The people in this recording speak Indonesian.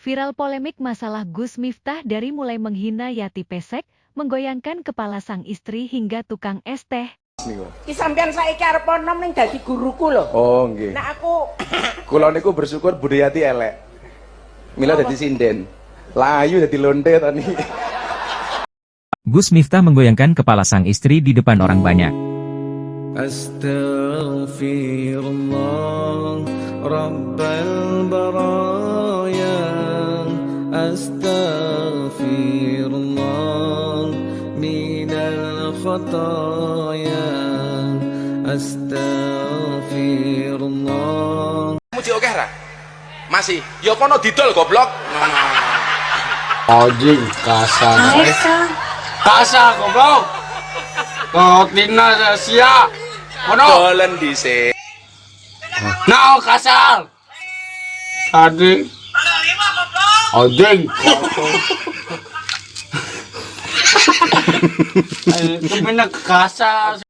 Viral polemik masalah Gus Miftah dari mulai menghina Yati Pesek, menggoyangkan kepala sang istri hingga tukang es teh. Ki sampean saiki arep nom ning dadi guruku lho. Oh nggih. Nah aku Kula niku bersyukur Budayati elek. Mila dadi sinden. Layu dadi lonte to niki. Gus Miftah menggoyangkan kepala sang istri di depan orang banyak. Astaghfirullah Rabbal baraya Astaghfirullah minal khataya Astaghfirullah. Muji oke ra? Masih. Ya kono didol goblok. Anjing kasar. Kasar goblok. Kotina sia. Ono Dolen dhisik. nah kasar. Tadi anjing. Itu bener kasar.